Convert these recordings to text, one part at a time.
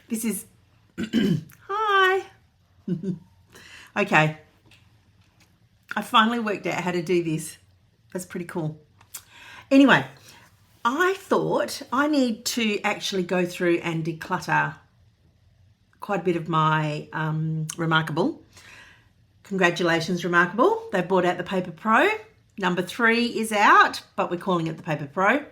This is, hi. Okay. I finally worked out how to do this. That's pretty cool. Anyway, I thought I need to actually go through and declutter quite a bit of my reMarkable. Congratulations, reMarkable. They brought out the Paper Pro. Number 3 is out, but we're calling it the Paper Pro.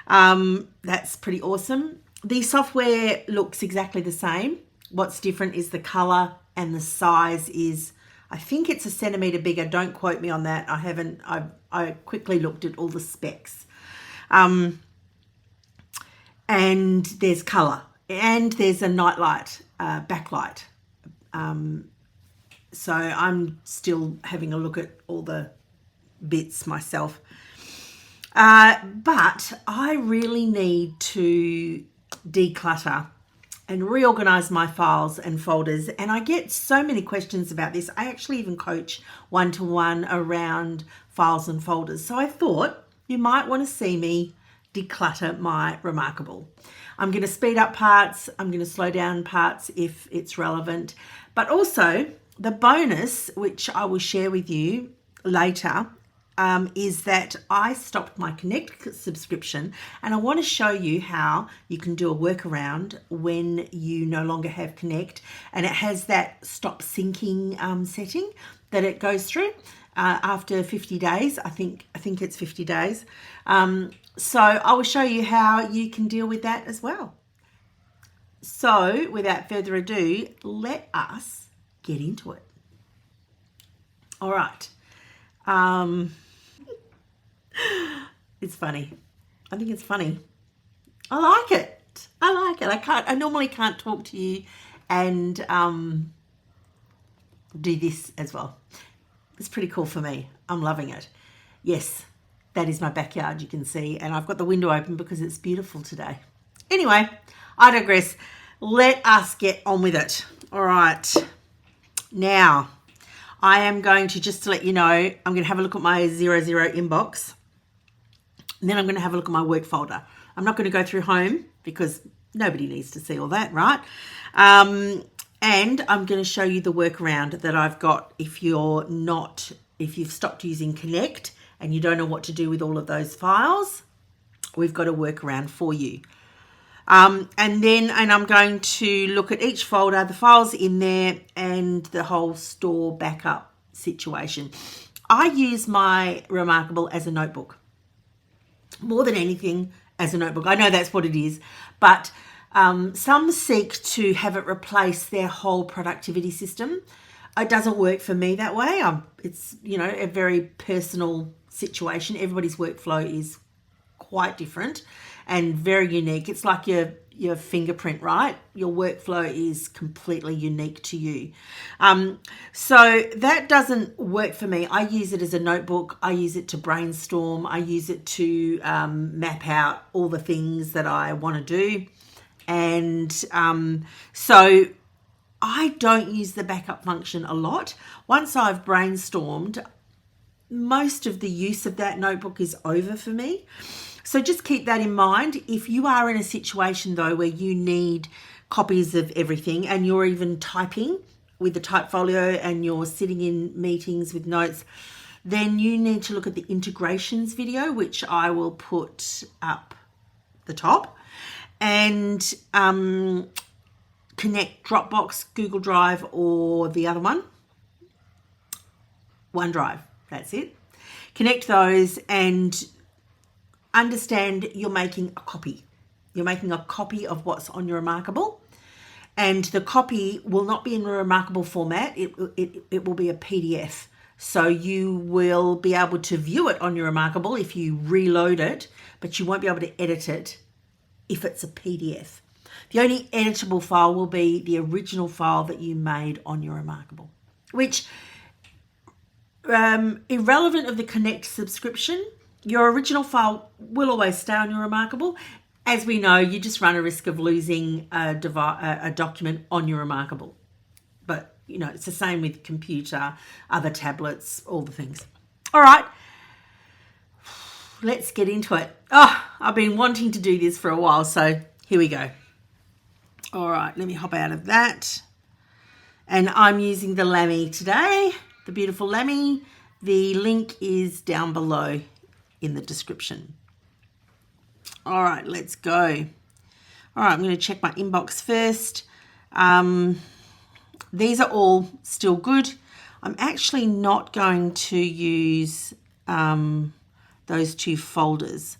That's pretty awesome. The software looks exactly the same. What's different is the color and the size is, I think it's a centimeter bigger. Don't quote me on that. I quickly looked at all the specs. And there's color and there's a nightlight, backlight. So I'm still having a look at all the bits myself. But I really need to declutter and reorganize my files and folders. And I get so many questions about this. I actually even coach one-to-one around files and folders. So I thought you might want to see me declutter my reMarkable. I'm going to speed up parts. I'm going to slow down parts if it's relevant. But also the bonus, which I will share with you later, is that I stopped my Connect subscription, and I want to show you how you can do a workaround when you no longer have Connect, and it has that stop syncing setting that it goes through after 50 days. I think it's 50 days. So I will show you how you can deal with that as well. So without further ado, let us get into it. All right. It's funny. I think it's funny. I like it. I normally can't talk to you and do this as well. It's pretty cool for me. I'm loving it. Yes, that is my backyard, you can see, and I've got the window open because it's beautiful today. Anyway, I digress. Let us get on with it. All right. Now, I am going to, just to let you know, I'm going to have a look at my 00 inbox. And then I'm going to have a look at my work folder. I'm not going to go through home because nobody needs to see all that, right? And I'm going to show you the workaround that I've got if you've stopped using Connect and you don't know what to do with all of those files. We've got a workaround for you. And I'm going to look at each folder, the files in there, and the whole store backup situation. I use my reMarkable as a notebook. More than anything, as a notebook. I know that's what it is, but some seek to have it replace their whole productivity system. It doesn't work for me that way. It's, a very personal situation. Everybody's workflow is quite different and very unique. It's like your fingerprint, right? Your workflow is completely unique to you. So that doesn't work for me. I use it as a notebook. I use it to brainstorm. I use it to map out all the things that I want to do. And so I don't use the backup function a lot. Once I've brainstormed, most of the use of that notebook is over for me. So just keep that in mind. If you are in a situation though where you need copies of everything and you're even typing with the Typefolio and you're sitting in meetings with notes, then you need to look at the integrations video, which I will put up the top, and connect Dropbox, Google Drive, or the other one, OneDrive. That's it. Connect those and understand you're making a copy. You're making a copy of what's on your reMarkable, and the copy will not be in a reMarkable format. It will be a PDF. So you will be able to view it on your reMarkable if you reload it, but you won't be able to edit it if it's a PDF. The only editable file will be the original file that you made on your reMarkable, which, irrelevant of the Connect subscription, your original file will always stay on your reMarkable. As we know, you just run a risk of losing a document on your reMarkable. But, it's the same with computer, other tablets, all the things. All right, let's get into it. I've been wanting to do this for a while, so here we go. All right, let me hop out of that. And I'm using the Lamy today, the beautiful Lamy. The link is down below in the description. All right, let's go. All right, I'm going to check my inbox first. These are all still good. I'm actually not going to use those two folders.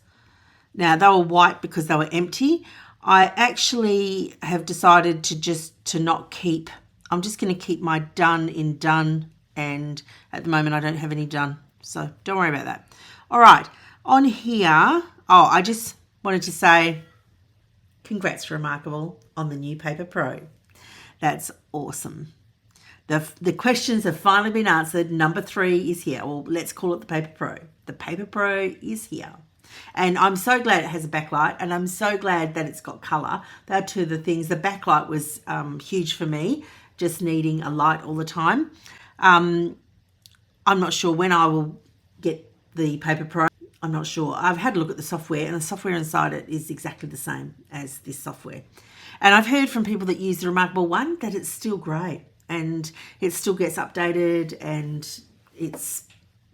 Now, they were white because they were empty. I actually have decided to not keep. I'm just going to keep my done in done, and at the moment I don't have any done, so don't worry about that. All right, on here, I just wanted to say congrats, reMarkable, on the new Paper Pro. That's awesome. The questions have finally been answered. Number 3 is here. Well, let's call it the Paper Pro. The Paper Pro is here. And I'm so glad it has a backlight, and I'm so glad that it's got colour. They're two of the things. The backlight was huge for me, just needing a light all the time. I'm not sure when I will get the Paper Pro. I'm not sure. I've had a look at the software, and the software inside it is exactly the same as this software. And I've heard from people that use the reMarkable one that it's still great, and it still gets updated, and it's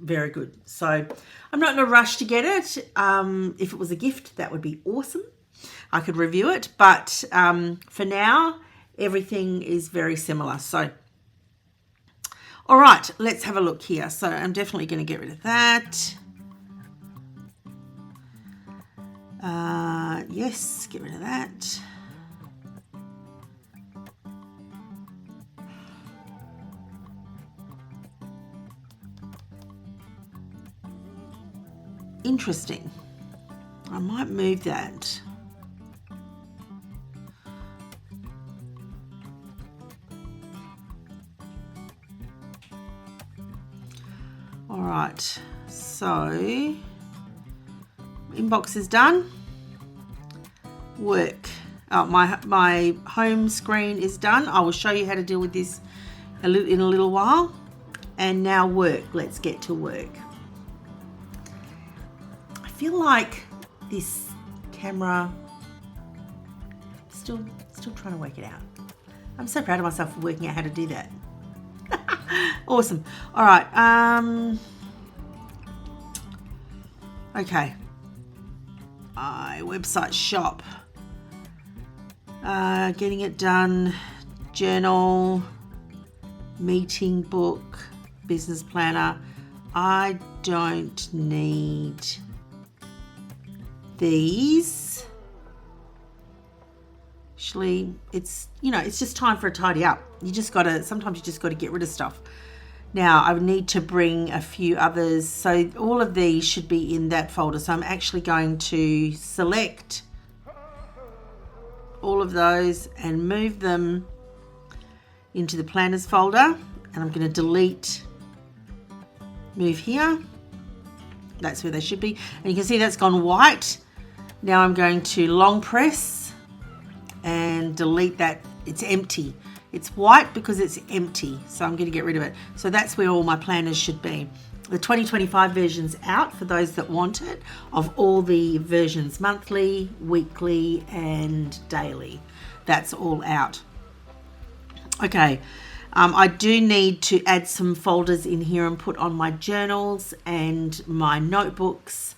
very good. So I'm not in a rush to get it. If it was a gift, that would be awesome. I could review it, but for now, everything is very similar. So, all right, let's have a look here. So I'm definitely going to get rid of that. Yes, get rid of that. Interesting. I might move that. All right, so inbox is done. Work. My home screen is done. I will show you how to deal with this in a little while. And now work. Let's get to work. I feel like this camera, still trying to work it out. I'm so proud of myself for working out how to do that. Awesome. All right. Okay. Website shop. Getting it done. Journal. Meeting book. Business planner. I don't need these. Actually, it's just time for a tidy up. Sometimes you just gotta get rid of stuff. Now I need to bring a few others. So all of these should be in that folder. So I'm actually going to select all of those and move them into the planners folder. And I'm going to delete, move here. That's where they should be. And you can see that's gone white. Now I'm going to long press and delete that. It's empty. It's white because it's empty. So I'm going to get rid of it. So that's where all my planners should be. The 2025 version's out for those that want it, of all the versions, monthly, weekly, and daily. That's all out. Okay. I do need to add some folders in here and put on my journals and my notebooks,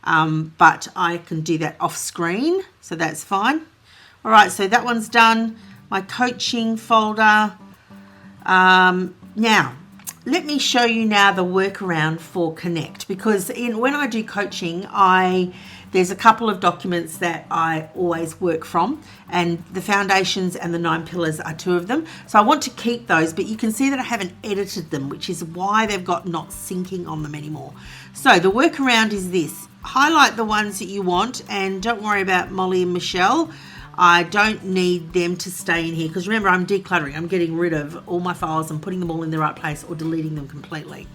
but I can do that off screen, so that's fine. All right, so that one's done. My coaching folder. Now, let me show you now the workaround for Connect, because when I do coaching, there's a couple of documents that I always work from, and the foundations and the 9 pillars are 2 of them. So I want to keep those, but you can see that I haven't edited them, which is why they've got not syncing on them anymore. So the workaround is this. Highlight the ones that you want, and don't worry about Molly and Michelle. I don't need them to stay in here, because remember, I'm decluttering. I'm getting rid of all my files and putting them all in the right place, or deleting them completely.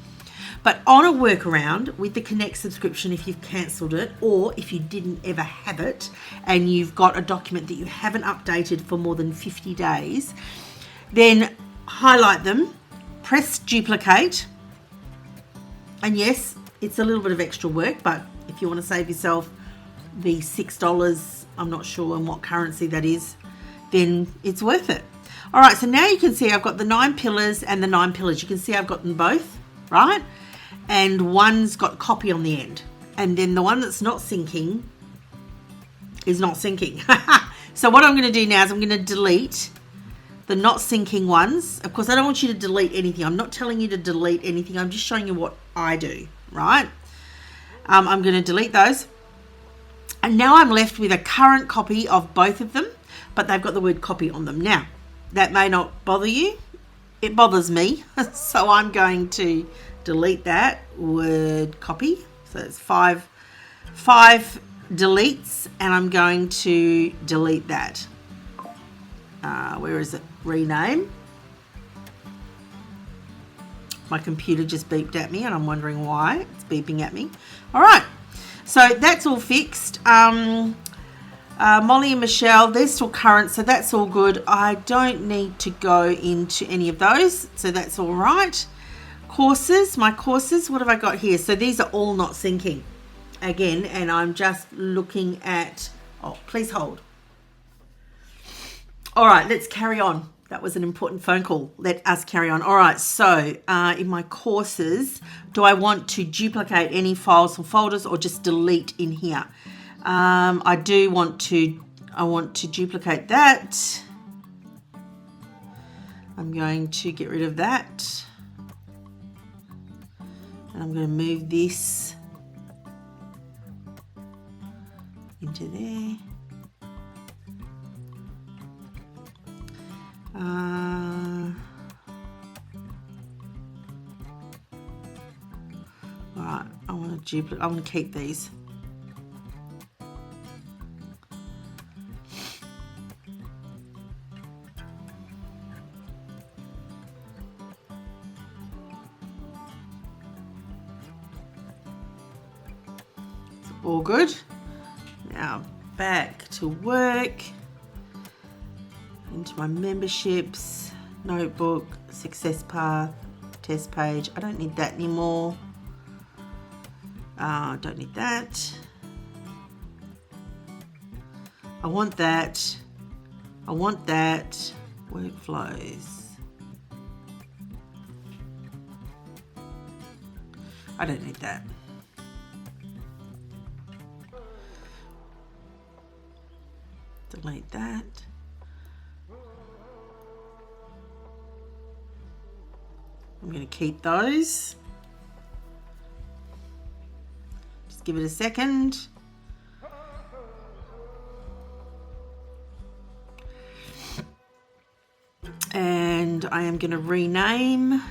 But on a workaround with the Connect subscription, if you've cancelled it, or if you didn't ever have it and you've got a document that you haven't updated for more than 50 days, then highlight them, press duplicate, and yes, it's a little bit of extra work, but if you want to save yourself the $6, I'm not sure in what currency that is, then it's worth it. All right, so now you can see I've got the 9 pillars and the 9 pillars. You can see I've got them both, right? And one's got copy on the end. And then the one that's not syncing is not syncing. So what I'm going to do now is I'm going to delete the not syncing ones. Of course, I don't want you to delete anything. I'm not telling you to delete anything. I'm just showing you what I do, right? I'm going to delete those. And now I'm left with a current copy of both of them, but they've got the word copy on them. Now, that may not bother you. It bothers me. So I'm going to delete that word copy. So it's five deletes, and I'm going to delete that. Where is it? Rename. My computer just beeped at me and I'm wondering why it's beeping at me. All right, so that's all fixed. Molly and Michelle, they're still current, so that's all good. I don't need to go into any of those, so that's all right. Courses, my courses, what have I got here? So these are all not syncing again, and I'm just looking at, oh, please hold. All right, let's carry on. That was an important phone call. Let us carry on. All right, so in my courses, do I want to duplicate any files or folders or just delete in here? I want to duplicate that. I'm going to get rid of that. And I'm going to move this into there. All right, I want to duplicate. I want to keep these. All good. Now back to work. Into my memberships, notebook, success path, test page. I don't need that anymore. Don't need that. I want that. I want that. Workflows. I don't need that. Delete that. I'm going to keep those. Just give it a second. And I am going to rename.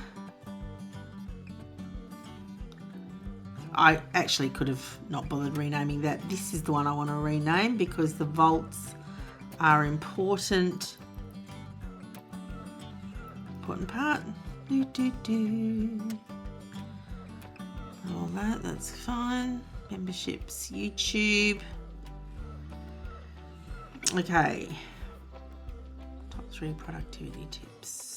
I actually could have not bothered renaming that. This is the one I want to rename because the vaults are important. Important part. All that's fine. Memberships, YouTube. Okay. Top 3 productivity tips.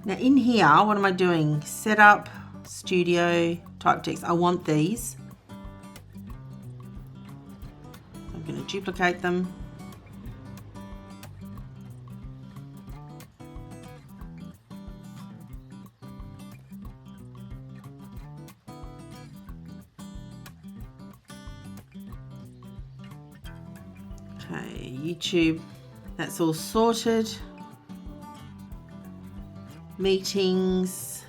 Now in here, what am I doing? Setup, studio, type text. I want these. I'm going to duplicate them. Okay, YouTube, that's all sorted. Meetings.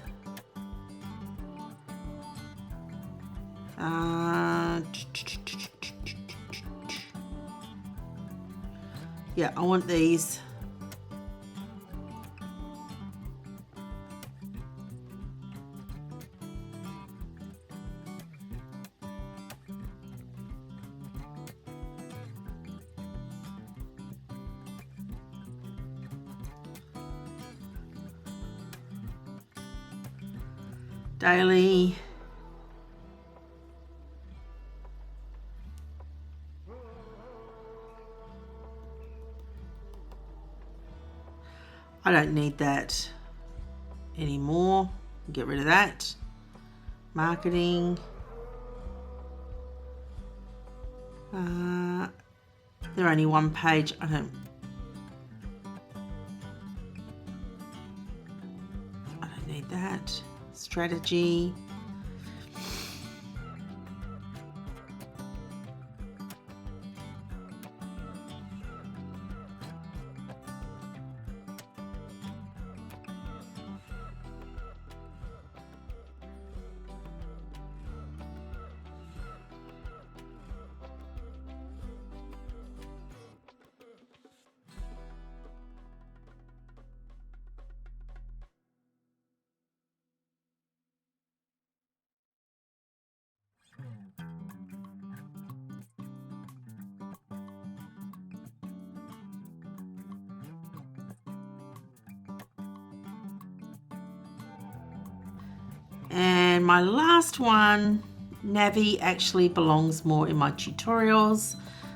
Yeah, I want these. daily. I don't need that anymore. Get rid of that. Marketing. They're only one page. I don't need that. Strategy. And my last one, Navi, actually belongs more in my tutorials.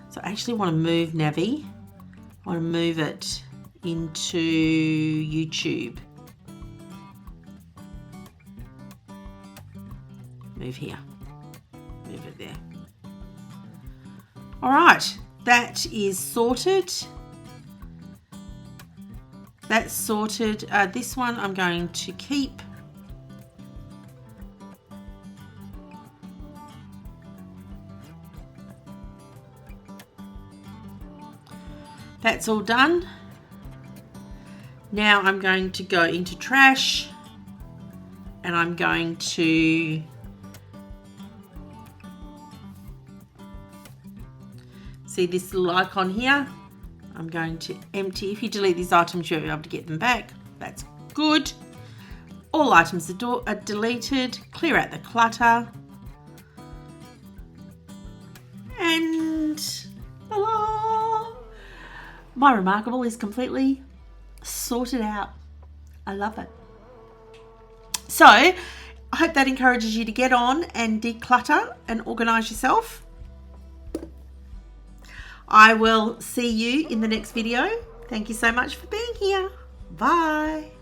So I actually want to move Navi. I want to move it into YouTube. Move here. Move it there. All right, that is sorted. That's sorted. This one I'm going to keep. That's all done. Now I'm going to go into trash and I'm going to see this little icon here. I'm going to empty. If you delete these items, you'll be able to get them back. That's good. All items are deleted. Clear out the clutter. And voila! My reMarkable is completely sorted out. I love it. So I hope that encourages you to get on and declutter and organize yourself. I will see you in the next video. Thank you so much for being here. Bye.